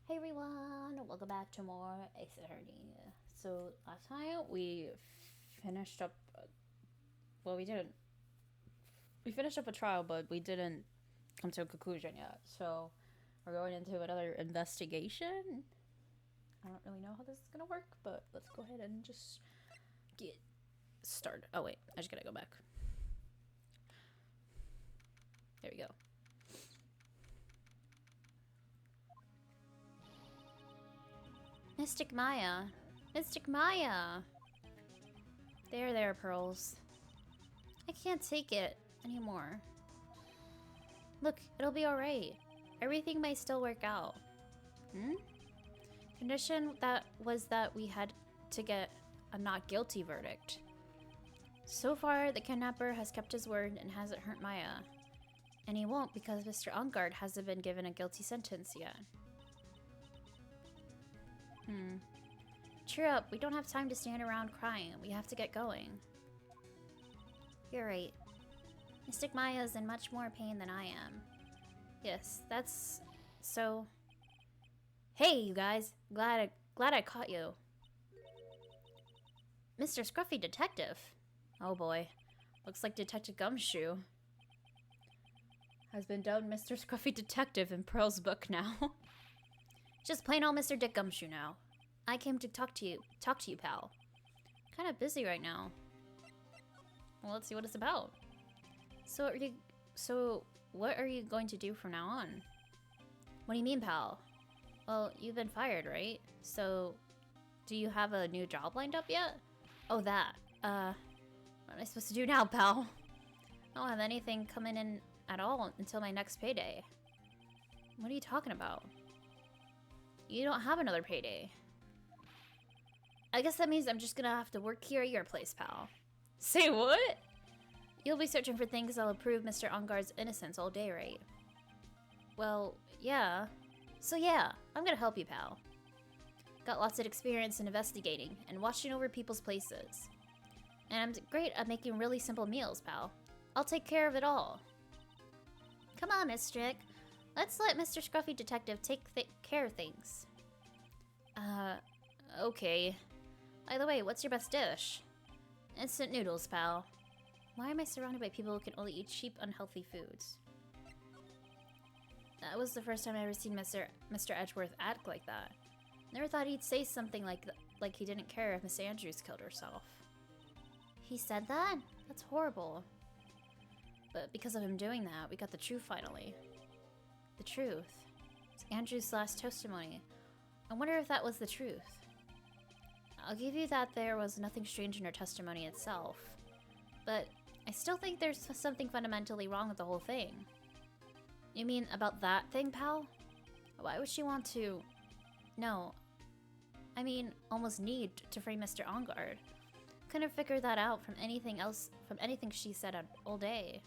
Hey everyone, welcome back to more Ace Attorney. So last time we finished up, well we didn't, we finished up a trial but we didn't come to a conclusion yet. So we're going into another investigation. I don't really know how this is gonna work, but let's go ahead and just get started. Oh wait, I just gotta go back. There we go. Mystic Maya. Mystic Maya! There, Pearls. I can't take it anymore. Look, it'll be alright. Everything may still work out. Condition that was that we had to get a not guilty verdict. So far, the kidnapper has kept his word and hasn't hurt Maya. And he won't because Mr. Ongard hasn't been given a guilty sentence yet. Cheer up, we don't have time to stand around crying. We have to get going. You're right. Mystic Maya is in much more pain than I am. Yes, that's... so... Hey, you guys! Glad I caught you. Mr. Scruffy Detective! Oh boy. Looks like Detective Gumshoe has been dubbed Mr. Scruffy Detective in Pearl's book now. Just plain old Mr. Dick Gumshoe now. I came to talk to you, pal. Kinda busy right now. Well, let's see what it's about. So what are you going to do from now on? What do you mean, pal? Well, you've been fired, right? So, do you have a new job lined up yet? Oh, that. What am I supposed to do now, pal? I don't have anything coming in at all until my next payday. What are you talking about? You don't have another payday. I guess that means I'm just gonna have to work here at your place, pal. Say what? You'll be searching for things that'll prove Mr. Ongard's innocence all day, right? Well, yeah. So yeah, I'm gonna help you, pal. Got lots of experience in investigating and watching over people's places. And I'm great at making really simple meals, pal. I'll take care of it all. Come on, Miss Strick. Let's let Mr. Scruffy Detective take care of things. Okay. By the way, what's your best dish? Instant noodles, pal. Why am I surrounded by people who can only eat cheap, unhealthy foods? That was the first time I ever seen Mr. Edgeworth act like that. Never thought he'd say something like he didn't care if Miss Andrews killed herself. He said that? That's horrible. But because of him doing that, we got the truth finally. The truth. It's Andrews' last testimony. I wonder if that was the truth. I'll give you that there was nothing strange in her testimony itself. But I still think there's something fundamentally wrong with the whole thing. You mean about that thing, pal? Why would she want to... No. I mean, almost need to frame Mr. Ongard. Couldn't figure that out from anything else, from anything she said all day.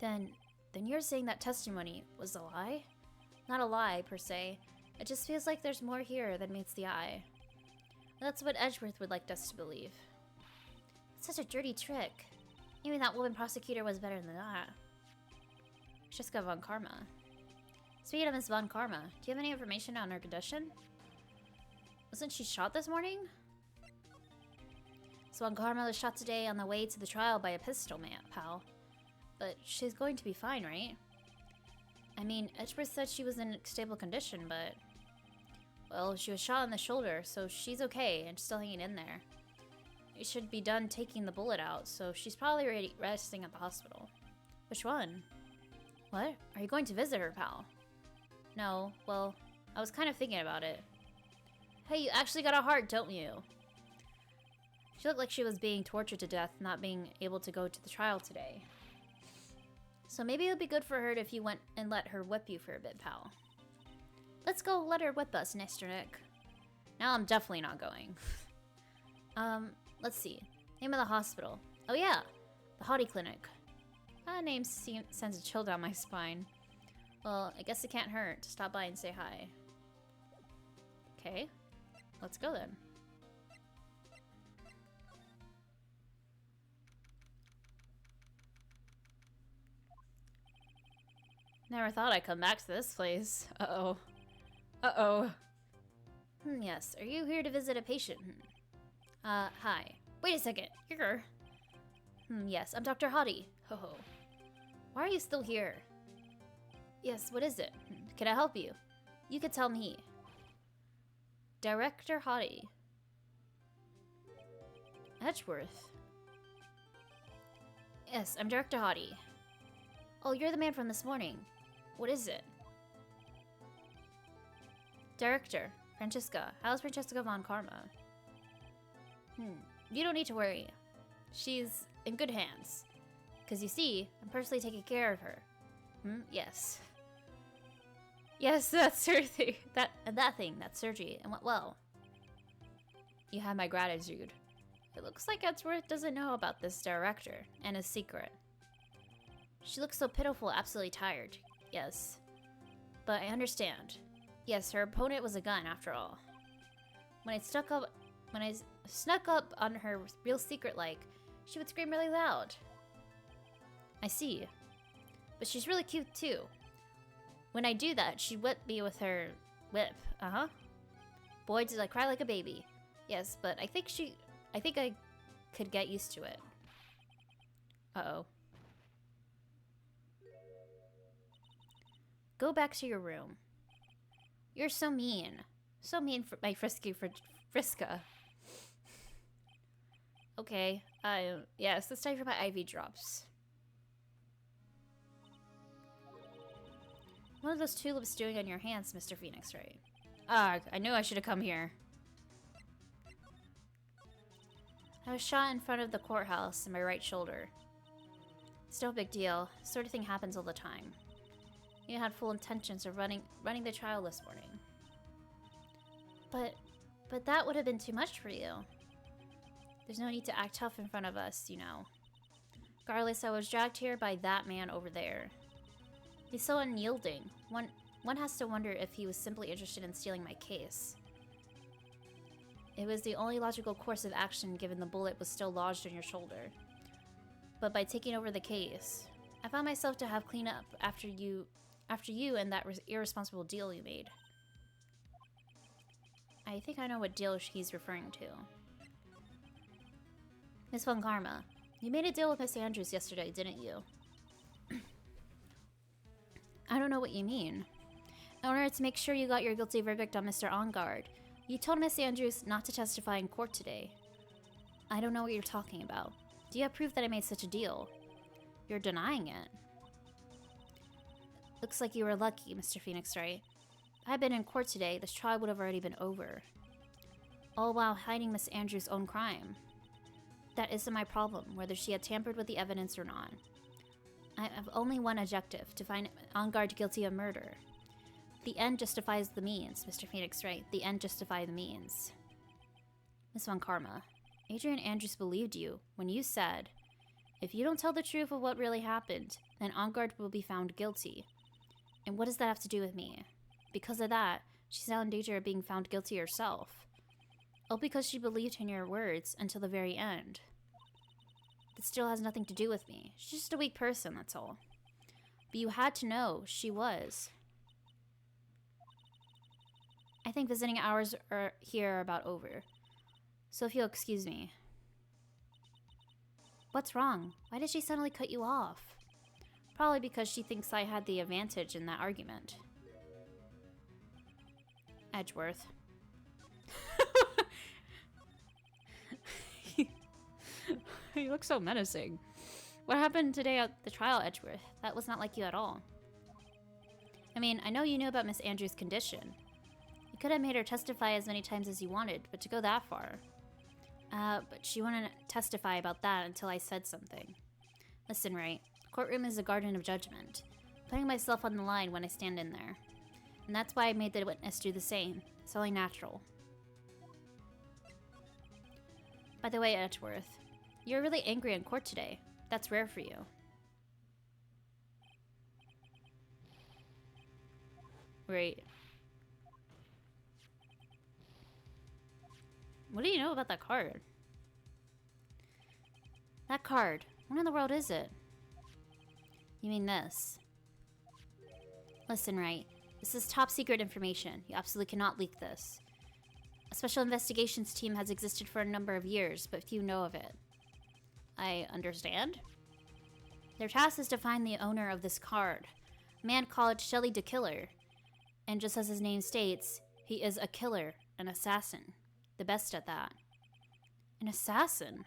Then you're saying that testimony was a lie? Not a lie, per se. It just feels like there's more here than meets the eye. That's what Edgeworth would like us to believe. It's such a dirty trick. Even that woman prosecutor was better than that. Shiska von Karma. Speaking of Miss von Karma, do you have any information on her condition? Wasn't she shot this morning? Miss von Karma was shot today on the way to the trial by a pistol man, pal. But she's going to be fine, right? I mean, Edgeworth said she was in stable condition, but... Well, she was shot in the shoulder, so she's okay and still hanging in there. It should be done taking the bullet out, so she's probably resting at the hospital. Which one? What? Are you going to visit her, pal? No, well, I was kind of thinking about it. Hey, you actually got a heart, don't you? She looked like she was being tortured to death, not being able to go to the trial today. So maybe it would be good for her if you went and let her whip you for a bit, pal. Let's go let her whip us, Mr. Nick. Now I'm definitely not going. Let's see. Name of the hospital. Oh yeah, the Hottie Clinic. That name sends a chill down my spine. Well, I guess it can't hurt to stop by and say hi. Okay, let's go then. Never thought I'd come back to this place. Uh-oh. Uh-oh. Yes. Are you here to visit a patient? Hi. Wait a second. You're... yes, I'm Dr. Hottie. Ho-ho. Why are you still here? Yes, what is it? Can I help you? You could tell me. Director Hottie. Edgeworth. Yes, I'm Director Hottie. Oh, you're the man from this morning. What is it? Director, Francesca. How's Francesca von Karma? You don't need to worry. She's in good hands. Because you see, I'm personally taking care of her. Yes. Yes, that's her thing. That thing, that surgery, and went well. You have my gratitude. It looks like Edgeworth doesn't know about this director and his secret. She looks so pitiful, absolutely tired. Yes. But I understand. Yes, her opponent was a gun, after all. When I snuck up on her real secret like, she would scream really loud. I see. But she's really cute, too. When I do that, she'd whip me with her whip. Uh-huh. Boy, did I cry like a baby. Yes, but I think I could get used to it. Uh-oh. Go back to your room. You're so mean. So mean for my Friska. Okay. Yes, it's time for my IV drops. What are those tulips doing on your hands, Mr. Phoenix, right? I knew I should have come here. I was shot in front of the courthouse in my right shoulder. It's no big deal. This sort of thing happens all the time. You had full intentions of running the trial this morning. But that would have been too much for you. There's no need to act tough in front of us, you know. Regardless, I was dragged here by that man over there. He's so unyielding. One has to wonder if he was simply interested in stealing my case. It was the only logical course of action given the bullet was still lodged in your shoulder. But by taking over the case, I found myself to have clean up after you and that irresponsible deal you made. I think I know what deal he's referring to. Miss Von Karma, you made a deal with Miss Andrews yesterday, didn't you? I don't know what you mean. In order to make sure you got your guilty verdict on Mr. Engard, you told Miss Andrews not to testify in court today. I don't know what you're talking about. Do you have proof that I made such a deal? You're denying it. Looks like you were lucky, Mr. Phoenix, right? If I had been in court today, this trial would have already been over. All while hiding Miss Andrews' own crime. That isn't my problem, whether she had tampered with the evidence or not. I have only one objective, to find Engard guilty of murder. The end justifies the means, Mr. Phoenix, right? The end justifies the means. Miss Von Karma, Adrian Andrews believed you when you said, if you don't tell the truth of what really happened, then Engard will be found guilty. And what does that have to do with me? Because of that, she's now in danger of being found guilty herself. All because she believed in your words until the very end. That still has nothing to do with me. She's just a weak person, that's all. But you had to know she was. I think visiting hours here are about over. So if you'll excuse me. What's wrong? Why did she suddenly cut you off? Probably because she thinks I had the advantage in that argument. Edgeworth. You look so menacing. What happened today at the trial, Edgeworth? That was not like you at all. I mean, I know you knew about Miss Andrews' condition. You could have made her testify as many times as you wanted, but to go that far. But she wouldn't testify about that until I said something. Listen, Wright. Courtroom is a garden of judgment. Putting myself on the line when I stand in there. And that's why I made the witness do the same. It's only natural. By the way, Edgeworth, you're really angry in court today. That's rare for you. Right. What do you know about that card? That card. What in the world is it? You mean this? Listen, Wright. This is top secret information. You absolutely cannot leak this. A special investigations team has existed for a number of years, but few know of it. I understand. Their task is to find the owner of this card, a man called Shelly the Killer. And just as his name states, he is a killer, an assassin. The best at that. An assassin?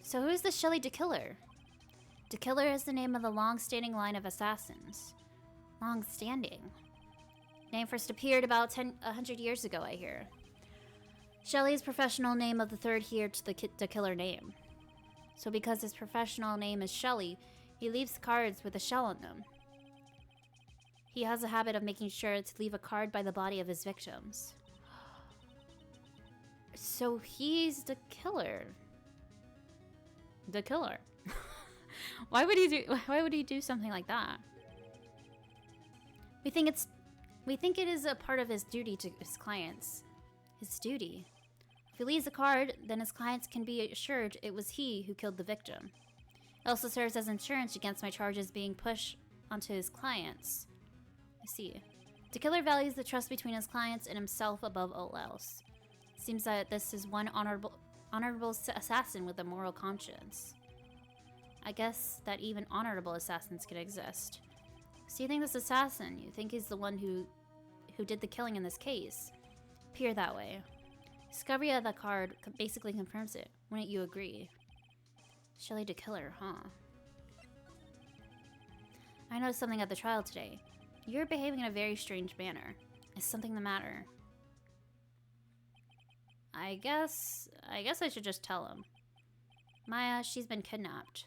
So who is the Shelly the Killer? The Killer is the name of the long-standing line of assassins. Long-standing? Name first appeared about 100 years ago, I hear. Shelly's professional name of the third here to the Killer name. So because his professional name is Shelly, he leaves cards with a shell on them. He has a habit of making sure to leave a card by the body of his victims. So he's the killer. The killer. Why would he do something like that? We think it is a part of his duty to his clients. His duty. If he leaves a card, then his clients can be assured it was he who killed the victim. It also serves as insurance against my charges being pushed onto his clients. I see. The killer values the trust between his clients and himself above all else. Seems that this is one honorable assassin with a moral conscience. I guess that even honorable assassins can exist. So you think this assassin, you think he's the one who did the killing in this case? Appear that way. Discovery of that card basically confirms it. Wouldn't you agree? Shelly the Killer, huh? I noticed something at the trial today. You're behaving in a very strange manner. Is something the matter? I guess I should just tell him. Maya, she's been kidnapped.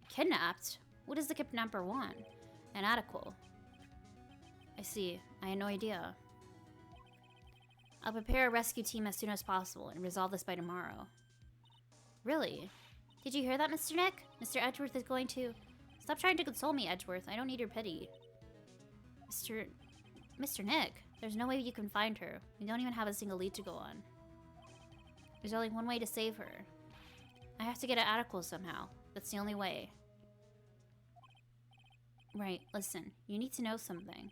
Kidnapped? What does the kidnapper want? An article. I see. I had no idea. I'll prepare a rescue team as soon as possible and resolve this by tomorrow. Really? Did you hear that, Mr. Nick? Mr. Edgeworth is going to... Stop trying to console me, Edgeworth. I don't need your pity. Mr. Nick, there's no way you can find her. We don't even have a single lead to go on. There's only one way to save her. I have to get an article somehow. That's the only way. Right, listen. You need to know something.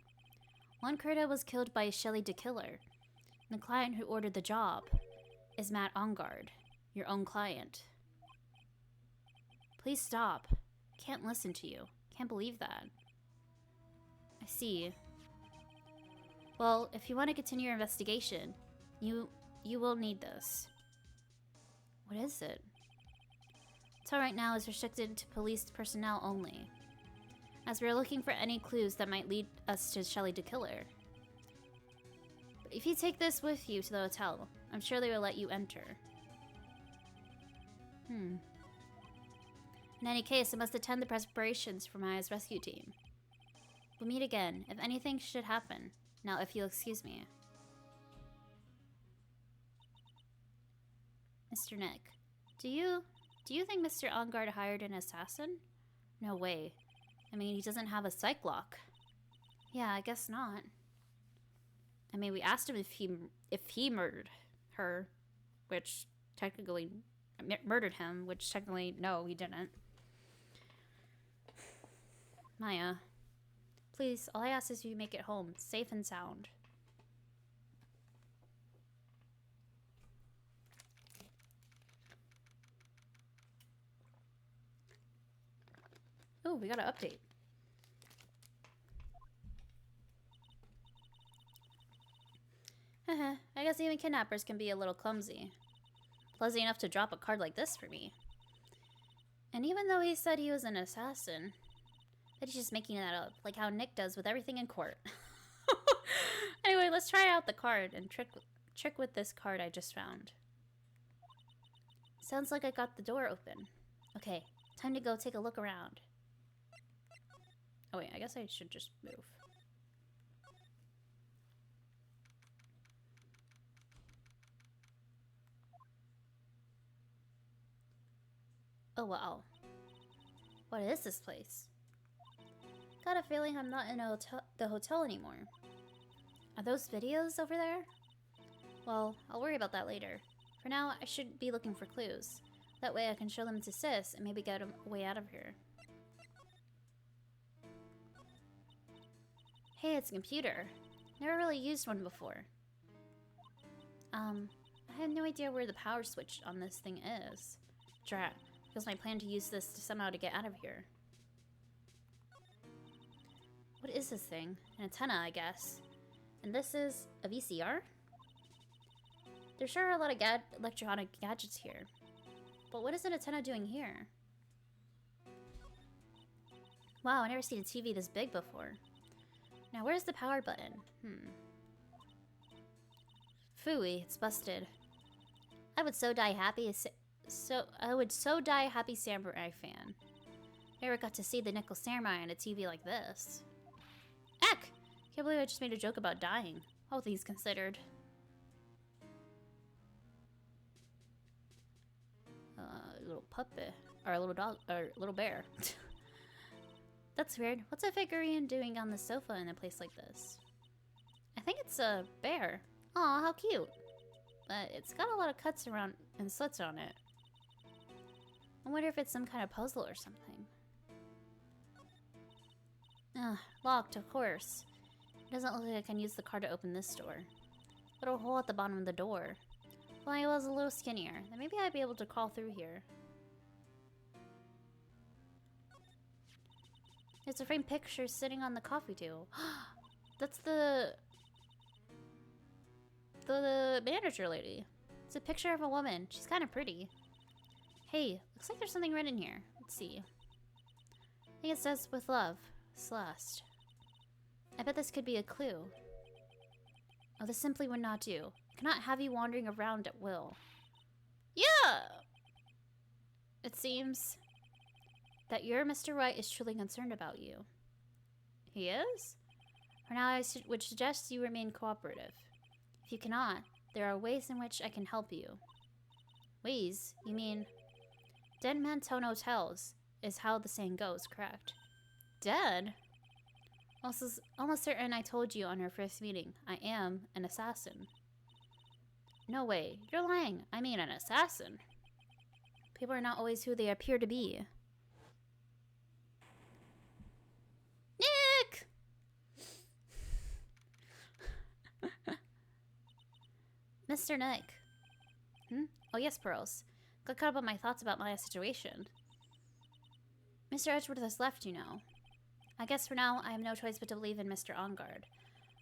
One Kurta was killed by Shelly the Killer. And the client who ordered the job is Matt Ongard, your own client. Please stop. Can't listen to you. Can't believe that. I see. Well, if you want to continue your investigation, you will need this. What is it? Until right now is restricted to police personnel only, as we are looking for any clues that might lead us to Shelly the Killer. But if you take this with you to the hotel, I'm sure they will let you enter. In any case, I must attend the preparations for Maya's rescue team. We'll meet again, if anything should happen. Now, if you'll excuse me. Mr. Nick, do you think Mr. Ongard hired an assassin? No way. I mean, he doesn't have a psych lock. Yeah, I guess not. I mean, we asked him if he murdered her, which technically murdered him, which technically no, he didn't. Maya, please, all I ask is you make it home, safe and sound. Oh, we got an update. I guess even kidnappers can be a little clumsy. Clumsy enough to drop a card like this for me. And even though he said he was an assassin, that he's just making that up, like how Nick does with everything in court. Anyway, let's try out the card and trick with this card I just found. Sounds like I got the door open. Okay, time to go take a look around. Oh wait, I guess I should just move. Oh wow. What is this place? Got a feeling I'm not in the hotel anymore. Are those videos over there? Well, I'll worry about that later. For now, I should be looking for clues. That way I can show them to Sis and maybe get a way out of here. Hey, it's a computer. Never really used one before. I have no idea where the power switch on this thing is. Drat. Because my plan to use this to somehow to get out of here. What is this thing? An antenna, I guess. And this is a VCR? There sure are a lot of electronic gadgets here. But what is an antenna doing here? Wow, I never seen a TV this big before. Now, where's the power button? Phooey, it's busted. I would so die happy Samurai fan. Never got to see the Nickel Samurai on a TV like this. Eck! Can't believe I just made a joke about dying. All things considered. Little puppet. Or a little dog. Or little bear. That's weird. What's a figurine doing on the sofa in a place like this? I think it's a bear. Aw, how cute. But it's got a lot of cuts around and slits on it. I wonder if it's some kind of puzzle or something. Ugh, locked, of course. It doesn't look like I can use the card to open this door. Little hole at the bottom of the door. If I was a little skinnier, then maybe I'd be able to crawl through here. There's a framed picture sitting on the coffee table. That's the manager lady. It's a picture of a woman. She's kind of pretty. Hey, looks like there's something written in here. Let's see. I think it says, with love, Celeste. I bet this could be a clue. Oh, this simply would not do. I cannot have you wandering around at will. Yeah! It seems that your Mr. Wright is truly concerned about you. He is? For now, I would suggest you remain cooperative. If you cannot, there are ways in which I can help you. Ways? You mean... Dead men tell no tales, is how the saying goes, correct? Dead? Almost certain I told you on our first meeting. I am an assassin. No way. You're lying. I mean an assassin. People are not always who they appear to be. Nick! Mr. Nick. Oh yes, Pearls. Got caught up on my thoughts about my situation. Mr. Edgeworth has left, you know. I guess for now, I have no choice but to believe in Mr. Ongard.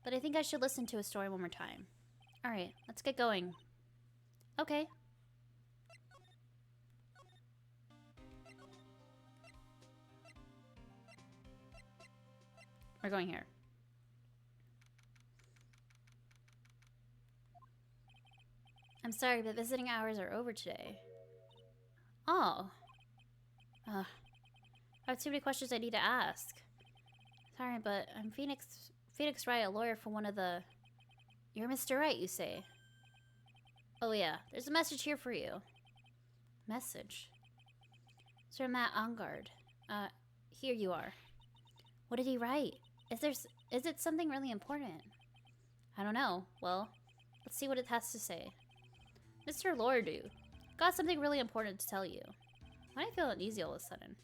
But I think I should listen to his story one more time. Alright, let's get going. Okay. We're going here. I'm sorry, but visiting hours are over today. Oh. I have too many questions I need to ask. Sorry, but I'm Phoenix Wright, a lawyer for one of the... You're Mr. Wright, you say? Oh yeah, there's a message here for you. Message? Sir Matt Ongard. Here you are. What did he write? Is it something really important? I don't know. Well, let's see what it has to say. Mr. Lordu, got something really important to tell you. Why do I feel uneasy all of a sudden?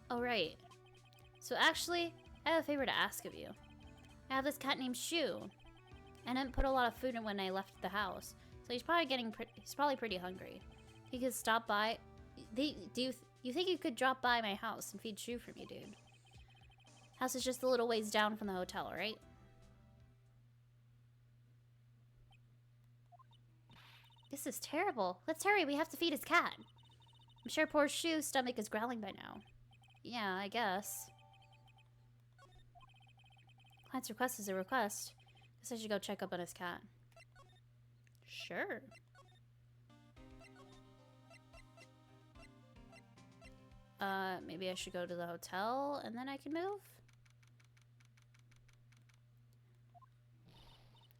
Oh, right. So actually, I have a favor to ask of you. I have this cat named Shu. I didn't put a lot of food in when I left the house, so he's probably pretty hungry. He could stop by. You think you could drop by my house and feed Shu for me, dude? House is just a little ways down from the hotel, right? This is terrible. Let's hurry, we have to feed his cat. I'm sure poor Shu's stomach is growling by now. Yeah, I guess. Client's request is a request. Guess I should go check up on his cat. Sure. Maybe I should go to the hotel and then I can move?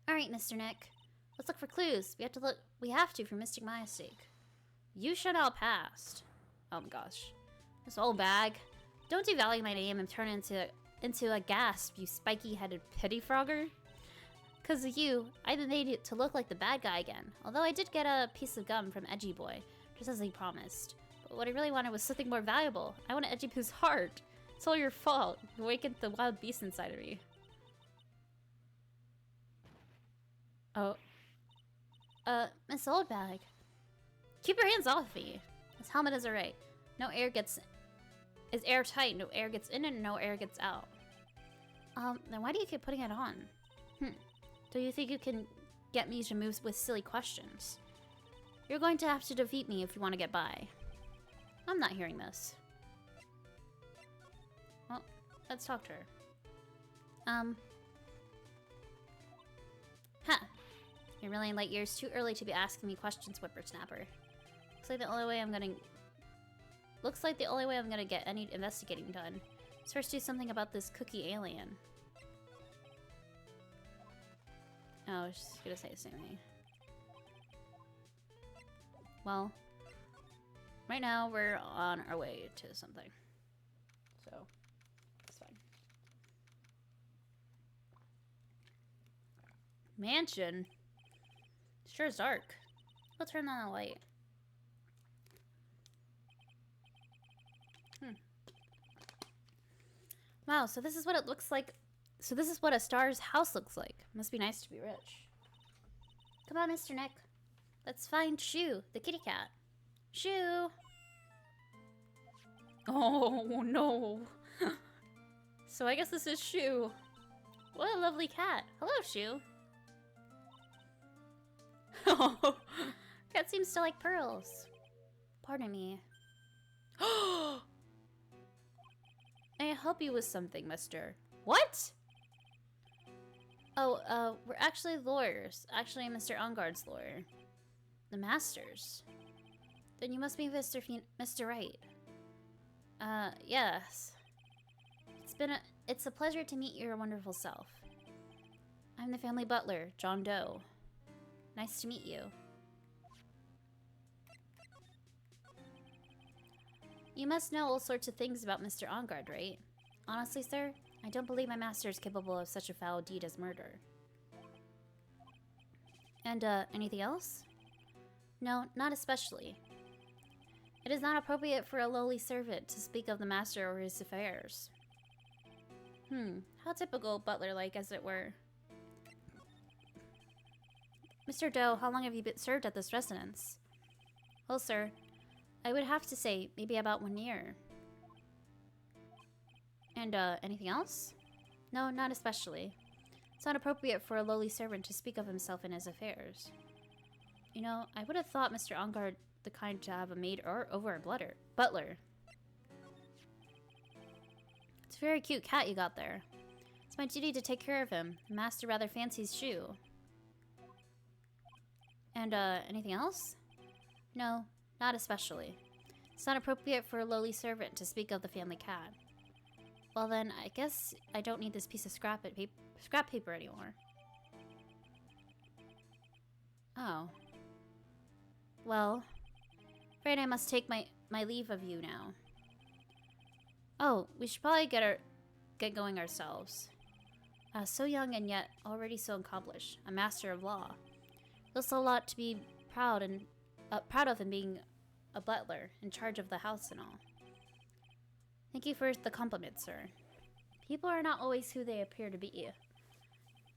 Alright, Mr. Nick. Let's look for clues. We have to for Mystic Maya's sake. You shut out past. Oh my gosh. This old bag. Don't devalue my name and turn it into a gasp, you spiky-headed pettifrogger. Because of you, I've been made it to look like the bad guy again. Although I did get a piece of gum from Edgy Boy, just as he promised. But what I really wanted was something more valuable. I wanted Edgy Poo's heart. It's all your fault. You awakened the wild beast inside of me. Oh. Miss Oldbag. Keep your hands off me. This helmet is alright. No air gets... It's airtight. No air gets in and no air gets out. Then why do you keep putting it on? Do you think you can get me to move with silly questions? You're going to have to defeat me if you want to get by. I'm not hearing this. Well, let's talk to her. You're really light years too early to be asking me questions, whippersnapper. Looks like the only way I'm gonna get any investigating done is first do something about this cookie alien. Oh, I was just gonna say the same thing. Well, right now we're on our way to something. So, it's fine. Mansion? Sure is dark. I'll turn on the light. Wow, so this is what it looks like. So this is what a star's house looks like. Must be nice to be rich. Come on, Mr. Nick. Let's find Shoo, the kitty cat. Shoo! Oh, no. So I guess this is Shoo. What a lovely cat. Hello, Shoo. Oh, cat seems to like pearls. Pardon me. May I help you with something, mister? What? Oh, we're actually lawyers. Actually, Mr. Ungard's lawyer. The Masters. Then you must be Mr. Wright. Yes. It's a pleasure to meet your wonderful self. I'm the family butler, John Doe. Nice to meet you. You must know all sorts of things about Mr. Ongard, right? Honestly, sir, I don't believe my master is capable of such a foul deed as murder. And, anything else? No, not especially. It is not appropriate for a lowly servant to speak of the master or his affairs. How typical butler-like, as it were. Mr. Doe, how long have you been served at this residence? Well, sir, I would have to say maybe about 1 year. And, anything else? No, not especially. It's not appropriate for a lowly servant to speak of himself and his affairs. You know, I would have thought Mr. Ongard the kind to have a maid or over a butler. It's a very cute cat you got there. It's my duty to take care of him. The master rather fancies Shoo. And, anything else? No, not especially. It's not appropriate for a lowly servant to speak of the family cat. Well then, I guess I don't need this piece of scrap paper anymore. Oh. Well, afraid I must take my leave of you now. Oh, we should probably get going ourselves. So young and yet already so accomplished, a master of law. There's a lot to be proud of in being a butler, in charge of the house and all. Thank you for the compliment, sir. People are not always who they appear to be.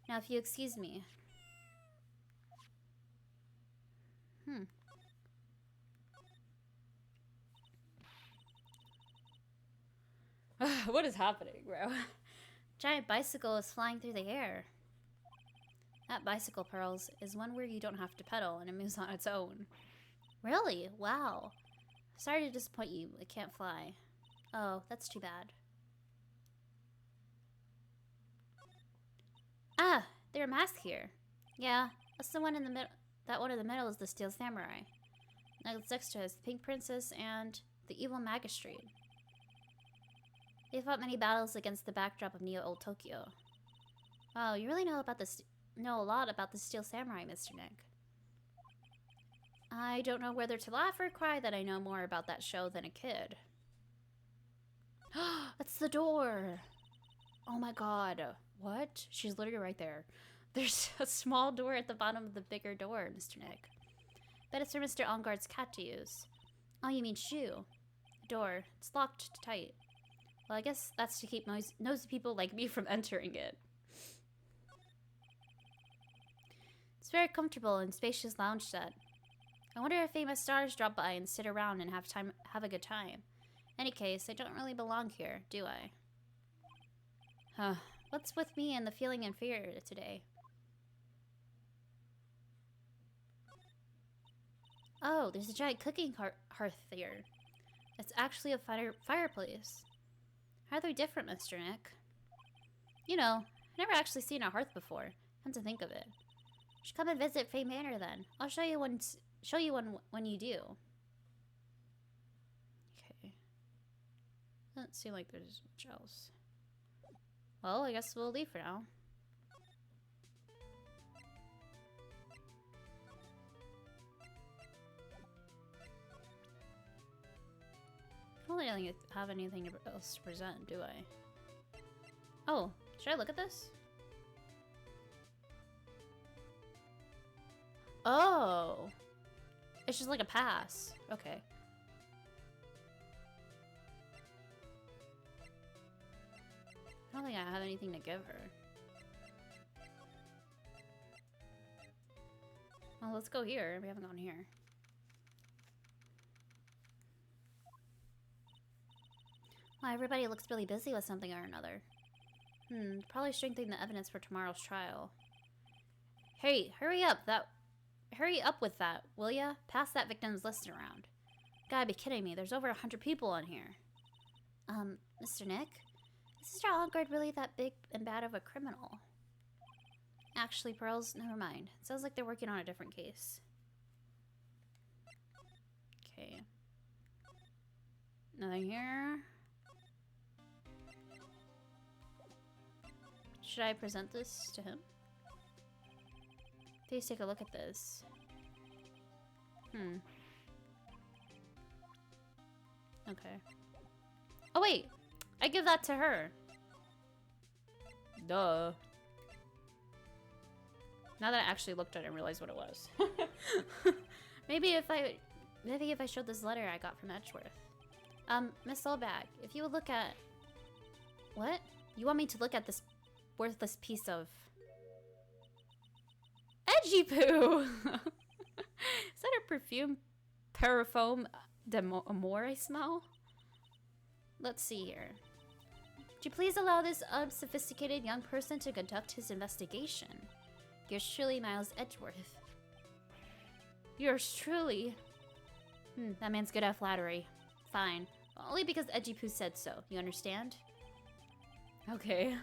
Now, if you excuse me. What is happening, bro? Giant bicycle is flying through the air. That bicycle, Pearls, is one where you don't have to pedal and it moves on its own. Really? Wow. Sorry to disappoint you. It can't fly. Oh, that's too bad. Ah, there are masks here. Yeah, that's the one in the middle. That one in the middle is the Steel Samurai. Next to us, the Pink Princess and the Evil Magistrate. They fought many battles against the backdrop of Neo-Old Tokyo. Wow, you really know a lot about the Steel Samurai, Mr. Nick. I don't know whether to laugh or cry that I know more about that show than a kid. That's the door! Oh my god. What? She's literally right there. There's a small door at the bottom of the bigger door, Mr. Nick. Bet it's for Mr. Onguard's cat to use. Oh, you mean shoe. Door. It's locked tight. Well, I guess that's to keep nosy people like me from entering it. It's very comfortable and spacious lounge set. I wonder if famous stars drop by and sit around and have a good time. Any case, I don't really belong here, do I? Huh. What's with me and the feeling inferior today? Oh, there's a giant cooking hearth here. It's actually a fireplace. How are they different, Mr. Nick? You know, I've never actually seen a hearth before. Come to think of it. You should come and visit Fay Manor then. I'll show you one when you do. Okay. Doesn't seem like there's much else. Well, I guess we'll leave for now. I don't really have anything else to present, do I? Oh, should I look at this? Oh! It's just like a pass. Okay. I don't think I have anything to give her. Well, let's go here. We haven't gone here. Well, everybody looks really busy with something or another. Probably strengthening the evidence for tomorrow's trial. Hey, hurry up with that, will ya? Pass that victim's list around. Gotta be kidding me, there's over 100 people on here. Mr. Nick? Is Mr. Onguard really that big and bad of a criminal? Actually, Pearls, never mind. It sounds like they're working on a different case. Okay. Nothing here. Should I present this to him? Please take a look at this. Okay. Oh wait! I give that to her! Duh. Now that I actually looked at it and realized what it was. Maybe if I showed this letter I got from Edgeworth. Miss Solbag, if you would look at... What? You want me to look at this worthless piece of... Edgy poo! Is that a perfume? Parafoam d'Amour I smell? Let's see here. Would you please allow this unsophisticated young person to conduct his investigation? Yours truly, Miles Edgeworth. Yours truly. That man's good at flattery. Fine. Only because Edgy Poo said so, you understand? Okay.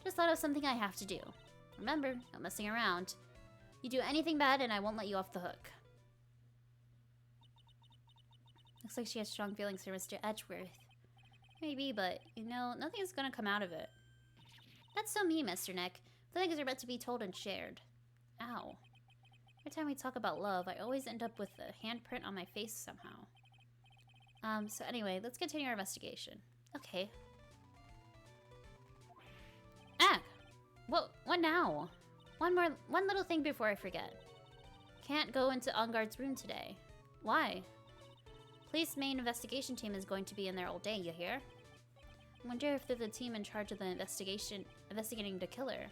Just thought of something I have to do. Remember, no messing around. You do anything bad and I won't let you off the hook. Looks like she has strong feelings for Mr. Edgeworth. Maybe, but, you know, nothing's gonna come out of it. That's so mean, Mr. Nick. Feelings are meant to be told and shared. Ow. Every time we talk about love, I always end up with a handprint on my face somehow. So anyway, let's continue our investigation. Okay. Ah! What now? One little thing before I forget. Can't go into Onguard's room today. Why? Police main investigation team is going to be in there all day, you hear? I wonder if they're the team in charge of the investigating the killer.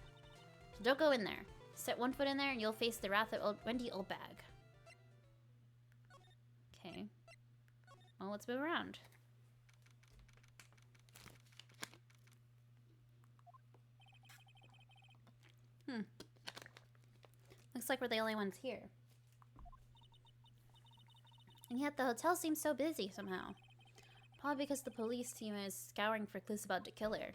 So don't go in there. Set one foot in there and you'll face the wrath of Wendy Oldbag. Okay. Well, let's move around. Looks like we're the only ones here. And yet the hotel seems so busy somehow. Probably because the police team is scouring for clues about the killer.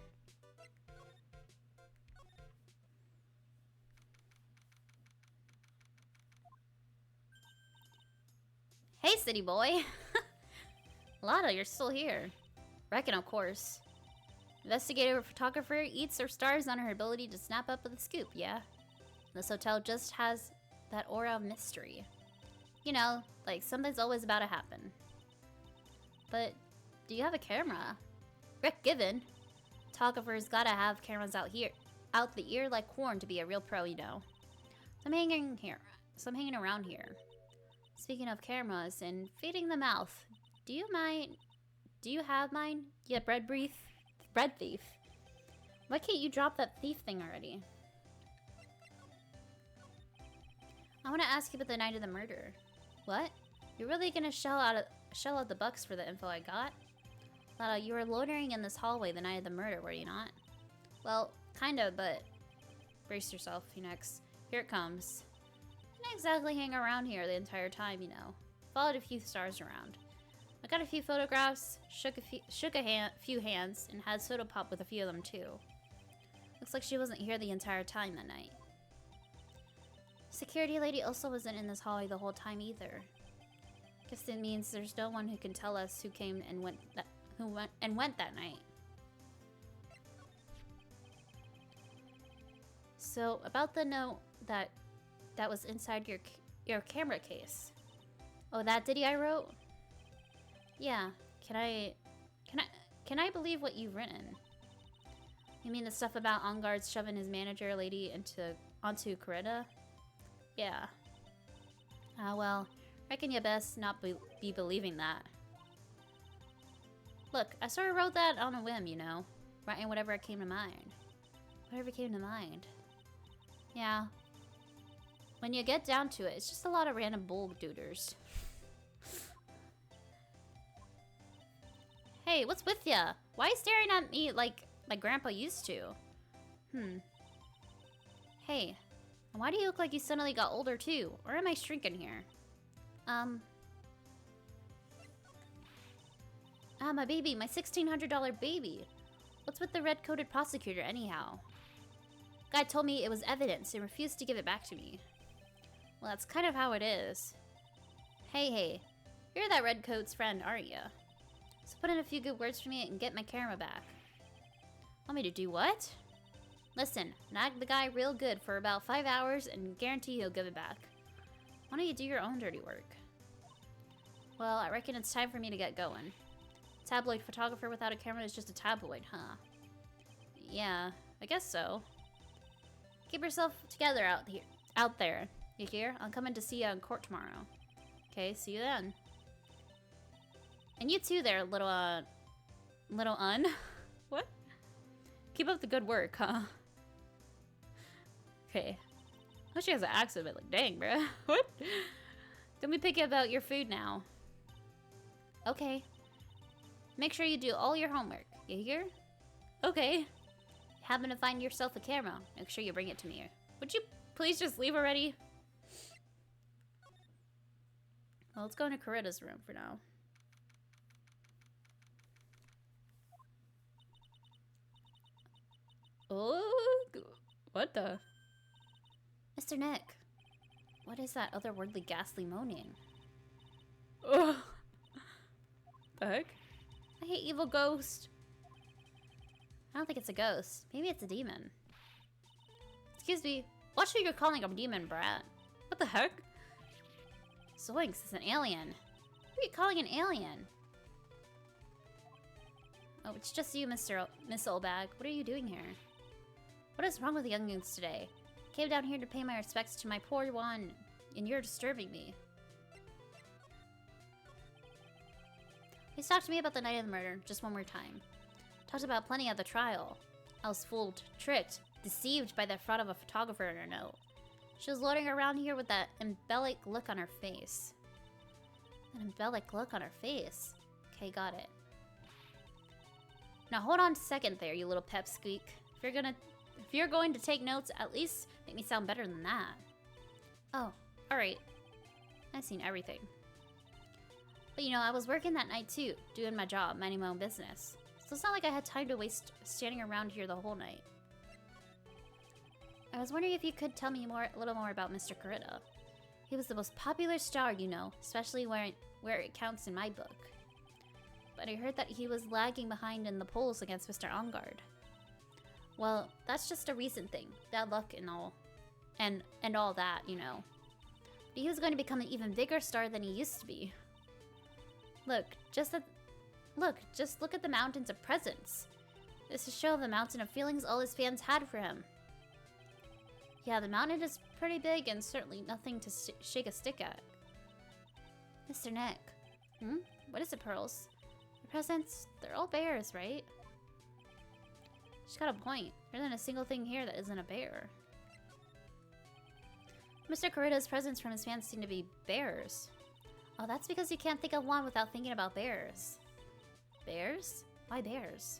Hey, city boy! Lada, you're still here. Reckon, of course. Investigator photographer eats her stars on her ability to snap up with a scoop, yeah? This hotel just has that aura of mystery. You know, like something's always about to happen. But, do you have a camera? Rick Given. Photographer's gotta have cameras out here. out the ear like corn to be a real pro, you know. I'm hanging here. So I'm hanging around here. Speaking of cameras and feeding the mouth, do you mind? Do you have mine? Yeah, bread thief. Why can't you drop that thief thing already? I want to ask you about the night of the murder. What? You're really gonna shell out the bucks for the info I got? Lala, you were loitering in this hallway the night of the murder, were you not? Well, kinda, but brace yourself, Phoenix. Here it comes. I didn't exactly hang around here the entire time, you know. Followed a few stars around. I got a few photographs, shook a few hands, and had soda pop with a few of them too. Looks like she wasn't here the entire time that night. Security lady also wasn't in this hallway the whole time either. Guess it means there's no one who can tell us who came and went that night. So about the note that was inside your camera case. Oh, that ditty I wrote? Yeah. Can I believe what you've written? You mean the stuff about Onguard shoving his manager lady onto Coretta? Yeah. Well, reckon you best not be believing that. Look, I sort of wrote that on a whim, you know. Writing whatever came to mind. Whatever came to mind. Yeah. When you get down to it, it's just a lot of random bull dooders. Hey, what's with ya? Why are you staring at me like my grandpa used to? Hey, why do you look like you suddenly got older too? Or am I shrinking here? My baby, my $1,600 baby. What's with the red-coated prosecutor anyhow? Guy told me it was evidence and refused to give it back to me. Well, that's kind of how it is. Hey, you're that redcoat's friend, aren't you? So put in a few good words for me and get my camera back. Want me to do what? Listen, nag the guy real good for about 5 hours and guarantee he'll give it back. Why don't you do your own dirty work? Well, I reckon it's time for me to get going. Tabloid photographer without a camera is just a tabloid, huh? Yeah, I guess so. Keep yourself together out there. You hear? I'm coming to see you in court tomorrow. Okay, see you then. And you too there, little un. What? Keep up the good work, huh? Okay. Oh, she has an accent, but like, dang, bruh. What? Let me pick you about your food now. Okay. Make sure you do all your homework. You hear? Okay. Happen to find yourself a camera. Make sure you bring it to me. Would you please just leave already? Well, let's go into Coretta's room for now. Oh, what the? Mr. Nick, what is that otherworldly ghastly moaning? Oh, the heck? I hate evil ghost. I don't think it's a ghost. Maybe it's a demon. Excuse me, watch who you're calling a demon, brat. What the heck? Zoinks, it's an alien. Who are you calling an alien? Oh, it's just you, Miss Oldbag. What are you doing here? What is wrong with the youngins today? I came down here to pay my respects to my poor one, and you're disturbing me. Please talk to me about the night of the murder, just one more time. Talked about plenty at the trial. I was fooled, tricked, deceived by the fraud of a photographer in her note. She was loitering around here with that embellic look on her face. An embellic look on her face. Okay, got it. Now hold on a second there, you little pipsqueak. If you're going to take notes, at least make me sound better than that. Oh, alright. I've seen everything. But you know, I was working that night too, doing my job, minding my own business. So it's not like I had time to waste standing around here the whole night. I was wondering if you could tell me a little more about Mr. Coretta. He was the most popular star, you know, especially where it counts in my book. But I heard that he was lagging behind in the polls against Mr. Onguard. Well, that's just a recent thing. Bad luck and all. And all that, you know. But he was going to become an even bigger star than he used to be. Just look at the mountains of presents. This is a show of the mountain of feelings all his fans had for him. Yeah, the mountain is pretty big and certainly nothing to shake a stick at. Mr. Nick. Hmm? What is it, Pearls? The presents, they're all bears, right? She's got a point. There isn't a single thing here that isn't a bear. Mr. Corrida's presents from his fans seem to be bears. Oh, that's because you can't think of one without thinking about bears. Bears? Why bears?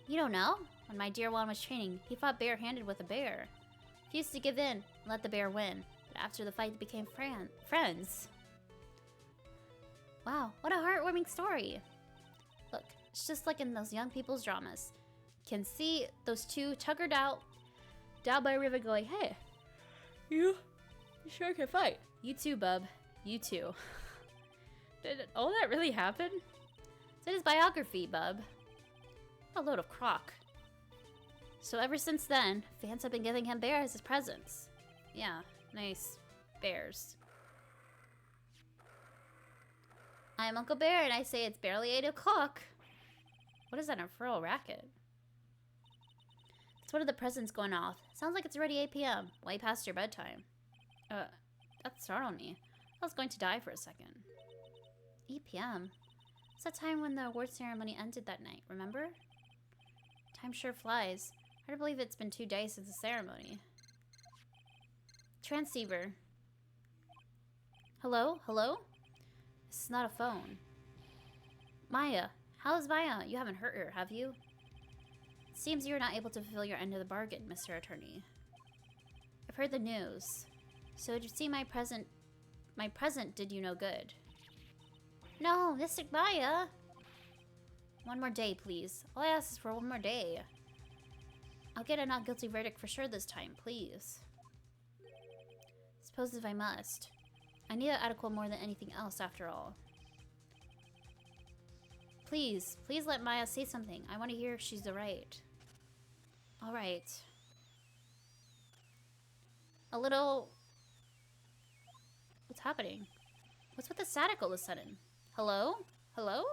You don't know? When my dear Juan was training, he fought bare-handed with a bear. He used to give in and let the bear win, but after the fight they became friends. Wow, what a heartwarming story. Look, it's just like in those young people's dramas. You can see those two tuckered out down by a river going, hey, you sure can fight. You too, bub. You too. Did all that really happen? It's in his biography, bub. What a load of crock. So ever since then, fans have been giving him bears as presents. Yeah, nice. Bears. I'm Uncle Bear and I say it's barely 8 o'clock. What is that, a furl racket? It's one of the presents going off. Sounds like it's already 8 p.m. Way past your bedtime. That startled me. I was going to die for a second. 8 p.m.? It's that time when the award ceremony ended that night, remember? Time sure flies. Hard to believe it's been 2 days since the ceremony. Transceiver. Hello? Hello? This is not a phone. Maya. How's Maya? You haven't hurt her, have you? It seems you're not able to fulfill your end of the bargain, Mr. Attorney. I've heard the news. So to see my present did you no good. No, Mystic Maya! One more day, please. All I ask is for one more day. I'll get a not guilty verdict for sure this time, please. Suppose if I must. I need an article more than anything else, after all. Please, please let Maya say something. I want to hear if she's alright. Alright. A little... What's happening? What's with the static all of a sudden? Hello? Hello?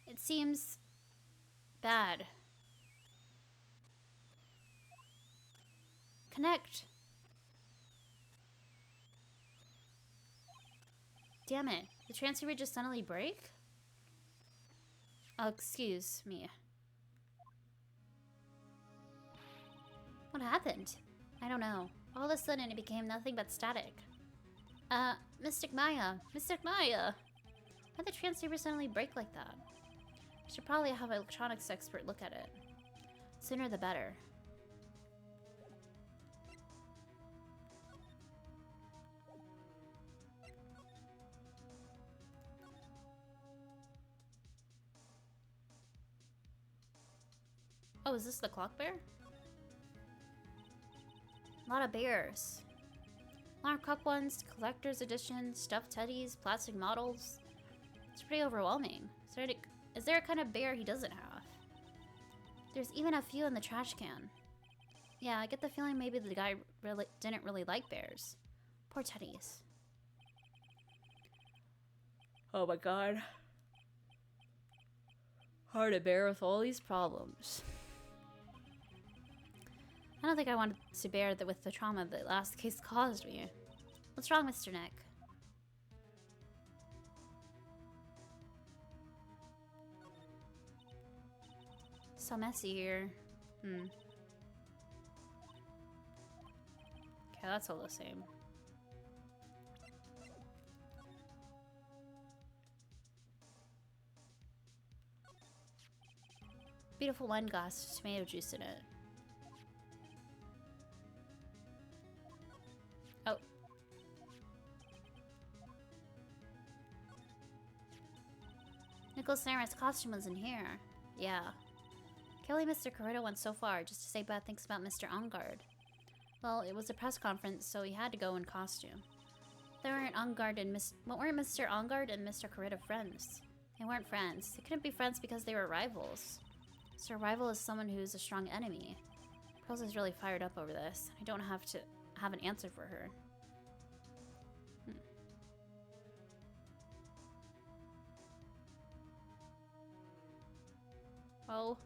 It seems... bad. Connect. Damn it. The transceiver just suddenly break? Oh, excuse me. What happened? I don't know. All of a sudden it became nothing but static. Mystic Maya. Mystic Maya! Why'd the transceiver suddenly break like that? I should probably have an electronics expert look at it. Sooner the better. Oh, is this the clock bear? A lot of bears. Alarm clock ones, collector's editions, stuffed teddies, plastic models. It's pretty overwhelming. Is there a kind of bear he doesn't have? There's even a few in the trash can. Yeah, I get the feeling maybe the guy didn't really like bears. Poor teddies. Oh my god. Hard to bear with all these problems. I don't think I wanted to bear with the trauma that last case caused me. What's wrong, Mr. Nick? So messy here. Okay, that's all the same. Beautiful wine glass, tomato juice in it. Oh. Nicholas Sarah's costume was in here. Yeah. Kelly Mr. Corrido went so far just to say bad things about Mr. Ongard. Well, it was a press conference, so he had to go in costume. They weren't Ongard and weren't Mr. Ongard and Mr. Corrido friends? They weren't friends. They couldn't be friends because they were rivals. So a rival is someone who's a strong enemy. Pearls is really fired up over this. I don't have to have an answer for her. Well,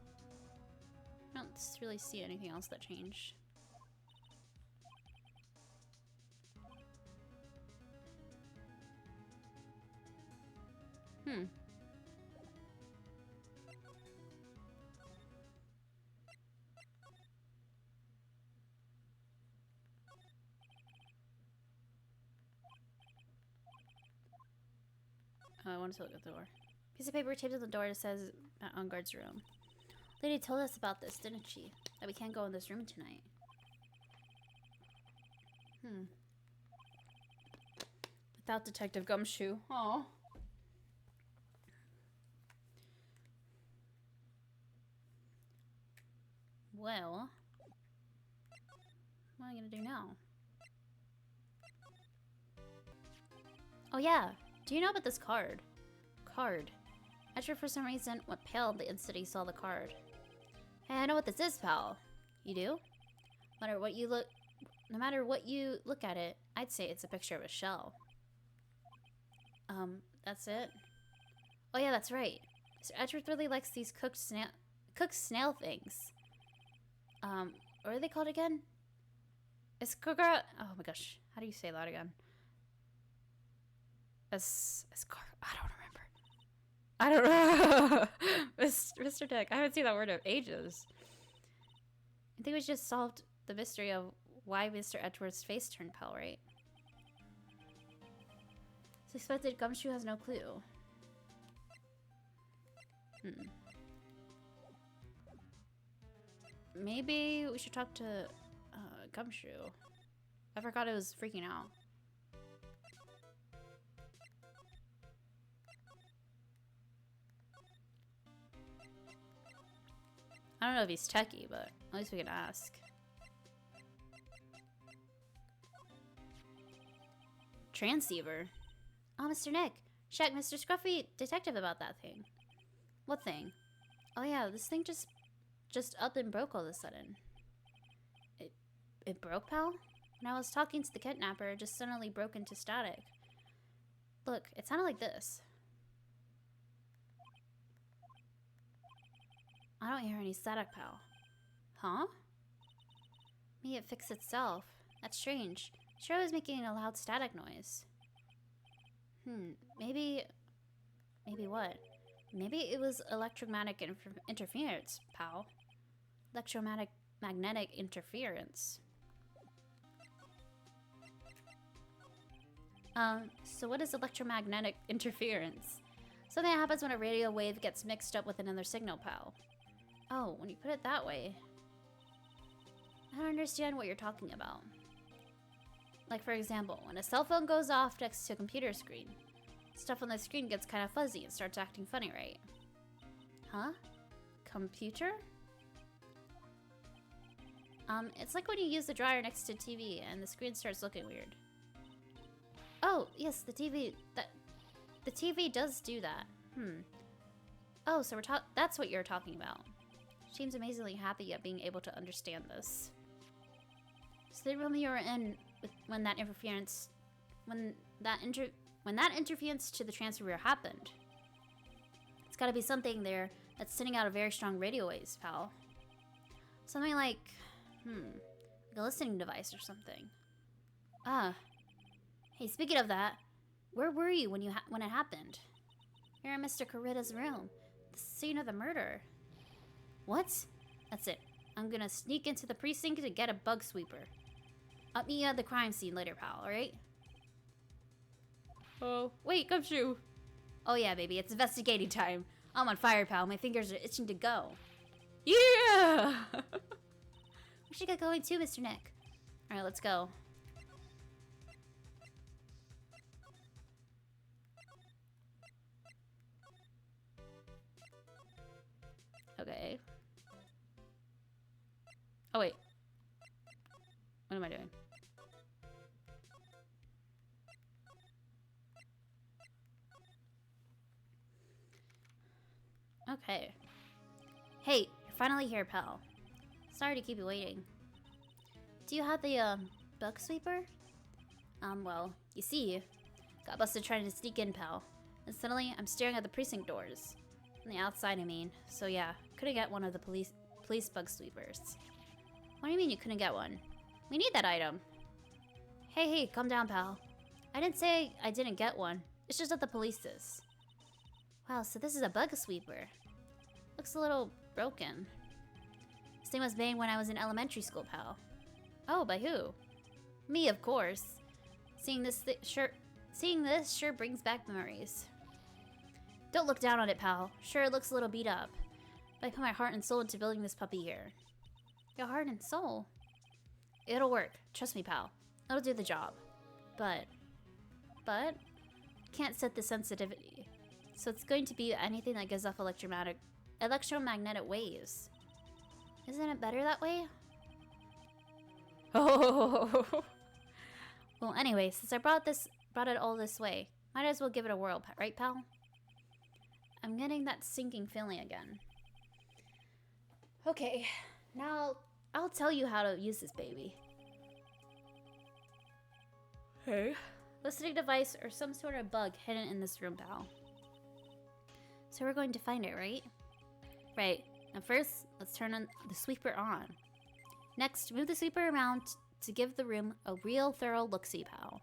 I don't really see anything else that changed. Hmm. Oh, I want to look at the door. Piece of paper taped to the door that says on guard's room. Lady told us about this, didn't she? That we can't go in this room tonight. Hmm. Without Detective Gumshoe. Oh. Well. What am I gonna do now? Oh yeah. Do you know about this card? Card. Edgar for some reason went pale the instant he saw the card. Hey, I know what this is, pal. You do? No matter what you look at it, I'd say it's a picture of a shell. That's it? Oh yeah, that's right. Mr. Edgeworth really likes these cooked snail things. What are they called again? Escargot. Oh my gosh, how do you say that again? I don't remember. I don't know. Mr. Dick, I haven't seen that word in ages. I think we just solved the mystery of why Mr. Edgeworth's face turned pale, right? Suspected Gumshoe has no clue. Maybe we should talk to Gumshoe. I forgot it was freaking out. I don't know if he's techie, but at least we can ask. Transceiver? Oh, Mr. Nick. Check Mr. Scruffy detective about that thing. What thing? Oh yeah, this thing just up and broke all of a sudden. It broke, pal? When I was talking to the kidnapper, it just suddenly broke into static. Look, it sounded like this. I don't hear any static, pal. Huh? Maybe it fixed itself. That's strange. Sure, I was making a loud static noise. Maybe what? Maybe it was electromagnetic interference, pal. Magnetic interference. So what is electromagnetic interference? Something that happens when a radio wave gets mixed up with another signal, pal. Oh, when you put it that way. I don't understand what you're talking about. Like, for example, when a cell phone goes off next to a computer screen, stuff on the screen gets kind of fuzzy and starts acting funny, right? Huh? Computer? It's like when you use the dryer next to TV and the screen starts looking weird. Oh, yes, the TV does do that. Oh, so that's what you're talking about. Seems amazingly happy at being able to understand this. So the room you were in when that interference to the transfer happened. It's gotta be something there that's sending out a very strong radio waves, pal. Something like a listening device or something. Hey, speaking of that, where were you when it happened? You're in Mr. Corrida's room, the scene of the murder. What? That's it. I'm gonna sneak into the precinct to get a bug sweeper. I'll meet you at the crime scene later, pal, alright? Oh, wait, Gumshoe. Oh yeah, baby, it's investigating time. I'm on fire, pal. My fingers are itching to go. Yeah! We should get going too, Mr. Nick. Alright, let's go. Okay. Oh, wait. What am I doing? Okay. Hey, you're finally here, pal. Sorry to keep you waiting. Do you have the, bug sweeper? Well, you see, got busted trying to sneak in, pal. And suddenly, I'm staring at the precinct doors. On the outside, I mean. So yeah, couldn't get one of the police bug sweepers. What do you mean you couldn't get one? We need that item. Hey, calm down, pal. I didn't say I didn't get one. It's just that the police is. Wow, so this is a bug sweeper. Looks a little broken. This thing was made when I was in elementary school, pal. Oh, by who? Me, of course. Seeing this sure brings back memories. Don't look down on it, pal. Sure, it looks a little beat up. But I put my heart and soul into building this puppy here. Your heart and soul? It'll work. Trust me, pal. It'll do the job. But... Can't set the sensitivity. So it's going to be anything that gives off electromagnetic waves. Isn't it better that way? Oh. Well, anyway, since I brought it all this way, might as well give it a whirl, right, pal? I'm getting that sinking feeling again. Okay, now I'll tell you how to use this baby. Hey. Listening device or some sort of bug hidden in this room, pal. So we're going to find it, right? Right. Now first, let's turn the sweeper on. Next, move the sweeper around to give the room a real thorough look-see, pal.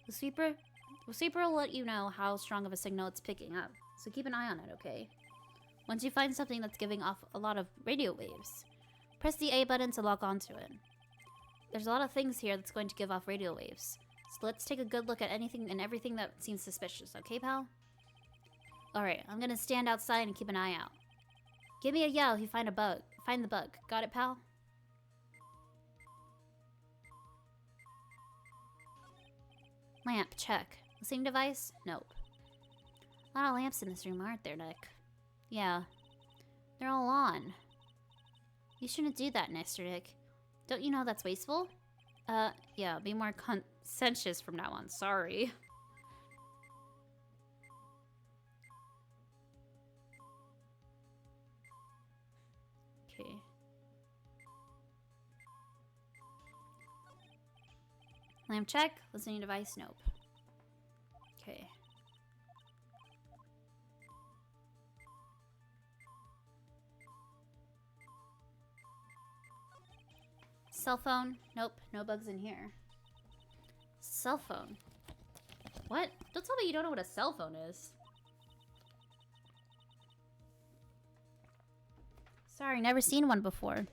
The sweeper will let you know how strong of a signal it's picking up, so keep an eye on it, okay? Once you find something that's giving off a lot of radio waves, press the A button to lock onto it. There's a lot of things here that's going to give off radio waves, so let's take a good look at anything and everything that seems suspicious, okay, pal? Alright, I'm gonna stand outside and keep an eye out. Give me a yell if you find the bug. Got it, pal? Lamp, check. Listening device? Nope. A lot of lamps in this room, aren't there, Nick? Yeah. They're all on. You shouldn't do that, Mr. Nick. Don't you know that's wasteful? Yeah, be more conscientious from now on. Sorry. Okay. Lamp check. Listening device? Nope. Okay. Cell phone? Nope. No bugs in here. Cell phone? What? Don't tell me you don't know what a cell phone is. Sorry, never seen one before.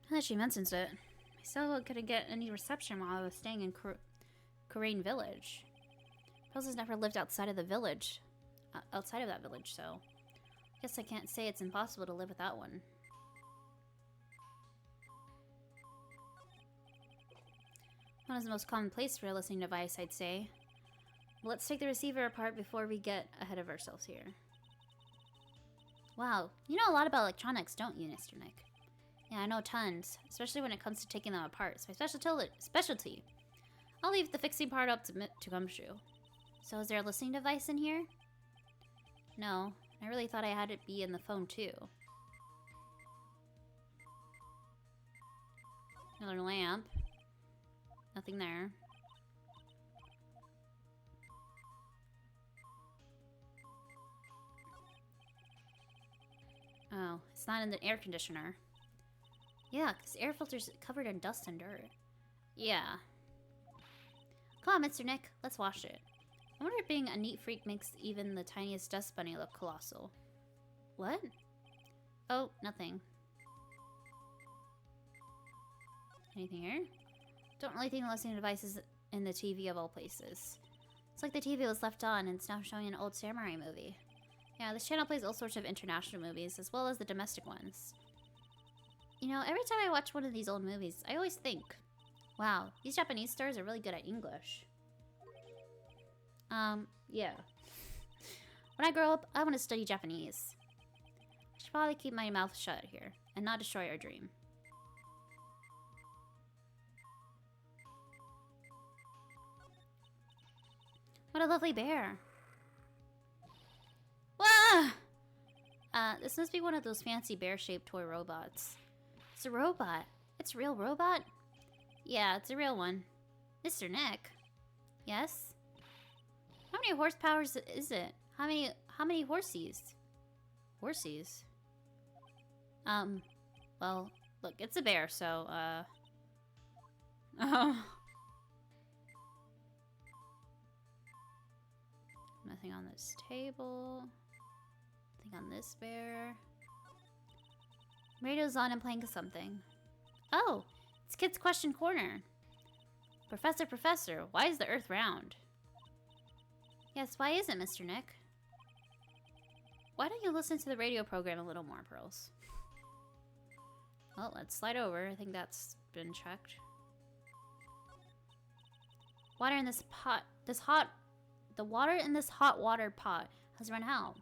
Now that she mentions it, my cell phone couldn't get any reception while I was staying in Korean Village. Rose has never lived outside of the village. Outside of that village, so... I guess I can't say it's impossible to live without one. One is the most common place for a listening device, I'd say. But let's take the receiver apart before we get ahead of ourselves here. Wow, you know a lot about electronics, don't you, Mr. Nick? Yeah, I know tons, especially when it comes to taking them apart. It's my specialty. I'll leave the fixing part up to Gumshoe. So is there a listening device in here? No, I really thought I had it be in the phone too. Another lamp. Nothing there. Oh, it's not in the air conditioner. Yeah, because air filter's covered in dust and dirt. Yeah. Come on, Mr. Nick. Let's wash it. I wonder if being a neat freak makes even the tiniest dust bunny look colossal. What? Oh, nothing. Anything here? Don't really think the listening device is in the TV of all places. It's like the TV was left on and it's now showing an old samurai movie. Yeah, this channel plays all sorts of international movies as well as the domestic ones. You know, every time I watch one of these old movies, I always think, wow, these Japanese stars are really good at English. Yeah. When I grow up, I want to study Japanese. I should probably keep my mouth shut here and not destroy our dream. What a lovely bear. Wah! This must be one of those fancy bear-shaped toy robots. It's a robot. It's a real robot? Yeah, it's a real one. Mr. Nick. Yes? How many horsepower is it? How many horsies? Horsies? Well, look, it's a bear, so, Nothing on this table. Nothing on this bear. Radio's on and playing something. Oh, it's Kid's Question Corner. Professor, why is the Earth round? Yes, why is it, Mr. Nick? Why don't you listen to the radio program a little more, Pearls? Well, let's slide over. I think that's been checked. Water in this pot. The water in this hot water pot has run out.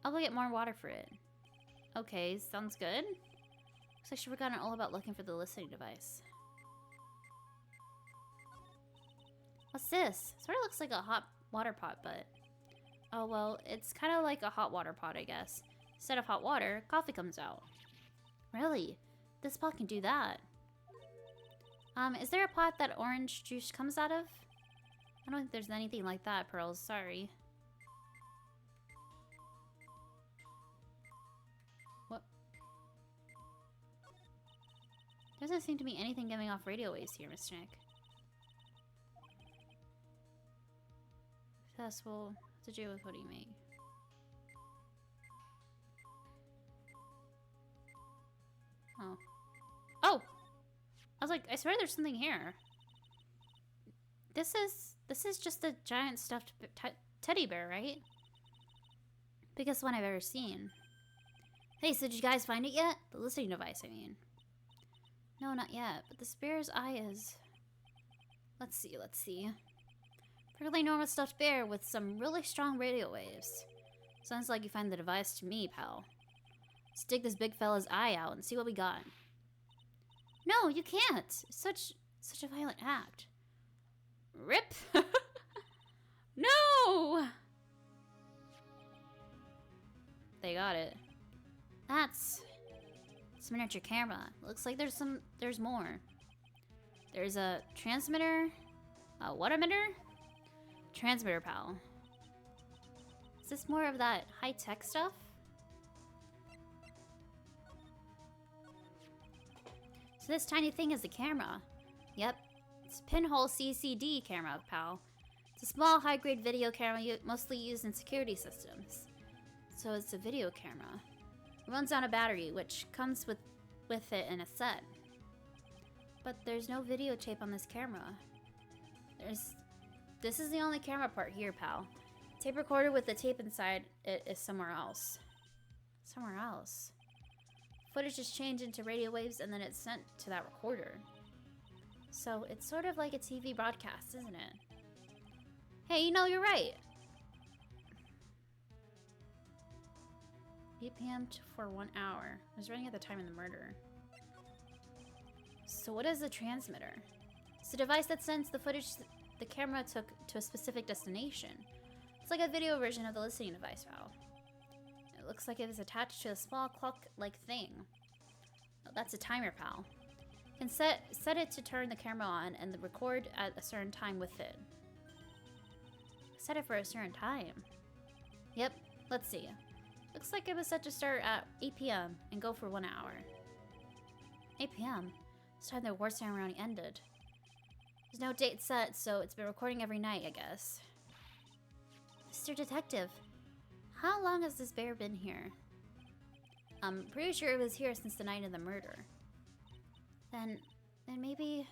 I'll go get more water for it. Okay, sounds good. Looks like she forgot all about looking for the listening device. What's this? Sort of looks like a hot water pot, but... Oh, well, it's kind of like a hot water pot, I guess. Instead of hot water, coffee comes out. Really? This pot can do that. Is there a pot that orange juice comes out of? I don't think there's anything like that, Pearls. Sorry. What? Doesn't seem to be anything giving off radio waves here, Mr. Nick. Successful. To do with what do you mean? Oh. Oh! I was like, I swear there's something here. This is just a giant stuffed teddy bear, right? Biggest one I've ever seen. Hey, so did you guys find it yet? The listening device, I mean. No, not yet, but this bear's eye is... Let's see. Perfectly normal stuffed bear with some really strong radio waves. Sounds like you find the device to me, pal. Let's dig this big fella's eye out and see what we got. No, you can't! Such a violent act. Rip! No! They got it. That's a miniature camera. Looks like there's more. There's a transmitter. What emitter? Transmitter, pal. Is this more of that high-tech stuff? So this tiny thing is the camera. Yep. It's a pinhole CCD camera, pal. It's a small, high-grade video camera mostly used in security systems. So it's a video camera. It runs on a battery, which comes with it in a set. But there's no videotape on this camera. This is the only camera part here, pal. Tape recorder with the tape inside it is somewhere else. Somewhere else. Footage is changed into radio waves and then it's sent to that recorder. So it's sort of like a TV broadcast, isn't it? Hey, you know, you're right. 8 p.m. for 1 hour. I was running at the time of the murder. So what is a transmitter? It's a device that sends the footage the camera took to a specific destination. It's like a video version of the listening device, pal. It looks like it was attached to a small clock-like thing. Oh, that's a timer, pal. You can set it to turn the camera on and record at a certain time with it. Set it for a certain time. Yep, let's see. Looks like it was set to start at 8 p.m. and go for 1 hour. 8 p.m. It's time the war ceremony ended. There's no date set, so it's been recording every night, I guess. Mr. Detective, how long has this bear been here? I'm pretty sure it was here since the night of the murder. Then maybe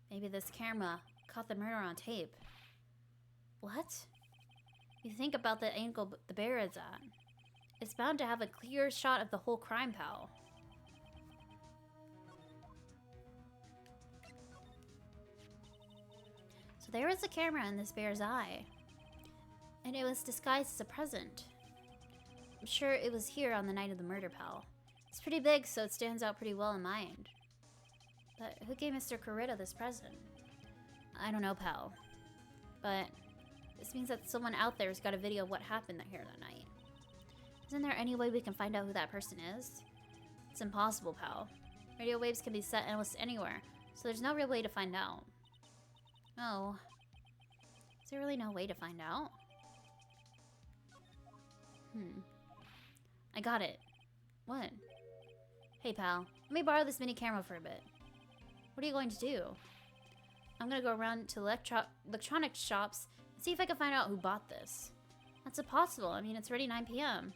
this camera caught the murder on tape. What? You think about the angle the bear is at. It's bound to have a clear shot of the whole crime, pal. So there was a camera in this bear's eye. And it was disguised as a present. I'm sure it was here on the night of the murder, pal. It's pretty big, so it stands out pretty well in mind. But who gave Mr. Corrida this present? I don't know, pal. But this means that someone out there has got a video of what happened here that night. Isn't there any way we can find out who that person is? It's impossible, pal. Radio waves can be set almost anywhere, so there's no real way to find out. Oh. Is there really no way to find out? I got it. What? Hey, pal. Let me borrow this mini camera for a bit. What are you going to do? I'm gonna go around to electronic shops and see if I can find out who bought this. That's impossible. I mean, it's already 9 p.m.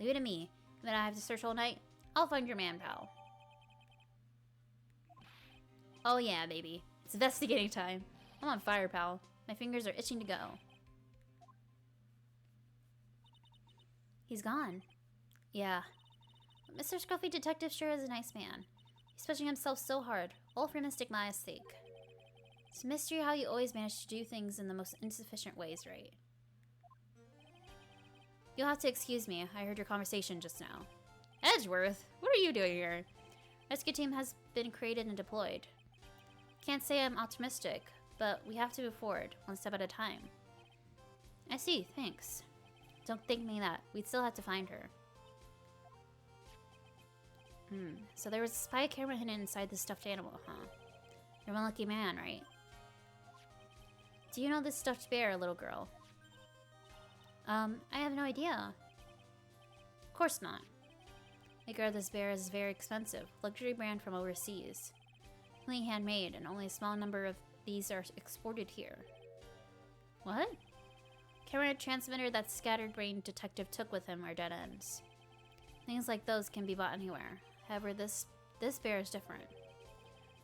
Leave it to me. And then I have to search all night. I'll find your man, pal. Oh yeah, baby. It's investigating time. I'm on fire, pal. My fingers are itching to go. He's gone. Yeah. But Mr. Scruffy Detective sure is a nice man. He's pushing himself so hard, all for Mystic Maya's sake. It's a mystery how you always manage to do things in the most insufficient ways, right? You'll have to excuse me. I heard your conversation just now. Edgeworth, what are you doing here? Rescue team has been created and deployed. Can't say I'm optimistic, but we have to move forward, one step at a time. I see, thanks. Don't think me that. We'd still have to find her. So there was a spy camera hidden inside the stuffed animal, huh? You're one lucky man, right? Do you know this stuffed bear, little girl? I have no idea. Of course not. Maker of this bear is very expensive. Luxury brand from overseas. Only handmade, and only a small number of these are exported here. What? Camera transmitter that scattered brain detective took with him are dead ends. Things like those can be bought anywhere. However, this bear is different.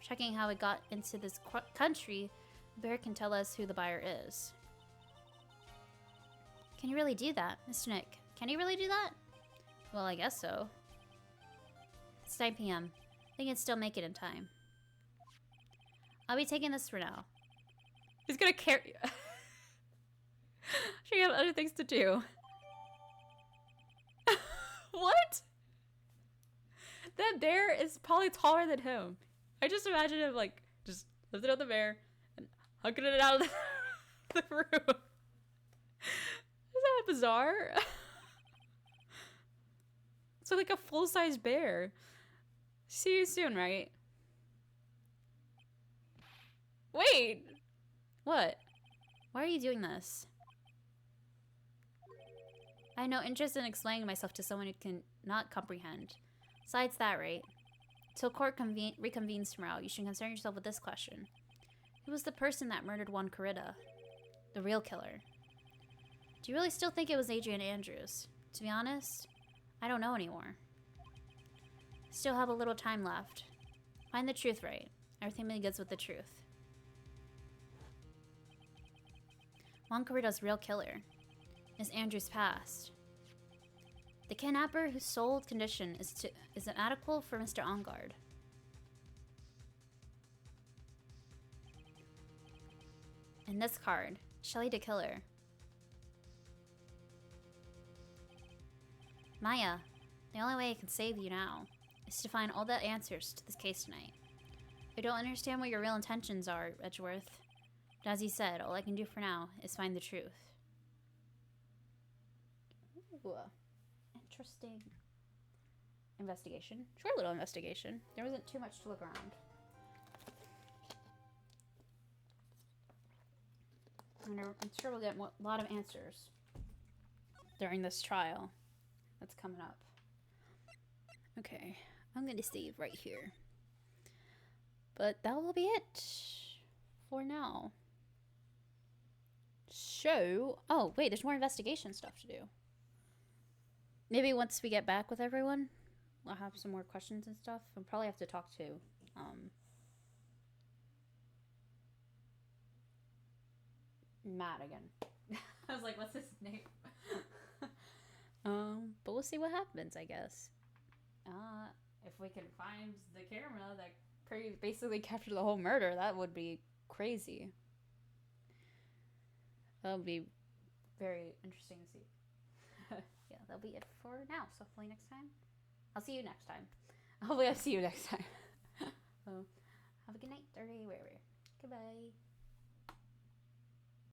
Checking how it got into this country, the bear can tell us who the buyer is. Can you really do that, Mr. Nick? Can you really do that? Well, I guess so. It's 9 p.m. I think I'd still make it in time. I'll be taking this for now. He's gonna carry... She have other things to do. What? That bear is probably taller than him. I just imagine him like just lifting up the bear and hugging it out of the room. Isn't that bizarre? It's like a full-size bear. See you soon, right? Wait! What? Why are you doing this? I have no interest in explaining myself to someone who can not comprehend. Besides that, right? Till court reconvenes tomorrow, you should concern yourself with this question. Who was the person that murdered Juan Corrida? The real killer. Do you really still think it was Adrian Andrews? To be honest, I don't know anymore. Still have a little time left. Find the truth, right? Everything begins with the truth. Juan Corrida's real killer is Andrew's past. The kidnapper whose sole condition is inadequate for Mr. Ongard. And this card, Shelly the Killer. Maya, the only way I can save you now is to find all the answers to this case tonight. I don't understand what your real intentions are, Edgeworth. But as you said, all I can do for now is find the truth. Ooh, interesting investigation. Short little investigation. There wasn't too much to look around. And I'm sure we'll get a lot of answers during this trial that's coming up. Okay, I'm gonna save right here. But that will be it for now. So, oh wait, there's more investigation stuff to do. Maybe once we get back with everyone, I'll have some more questions and stuff. I'll probably have to talk to Matt again. I was like, what's his name? But we'll see what happens, I guess. If we can find the camera that basically captured the whole murder, that would be crazy. That would be very interesting to see. Yeah, that'll be it for now. So hopefully next time. I'll see you next time. Hopefully I'll see you next time. Well, have a good night or wherever. Goodbye.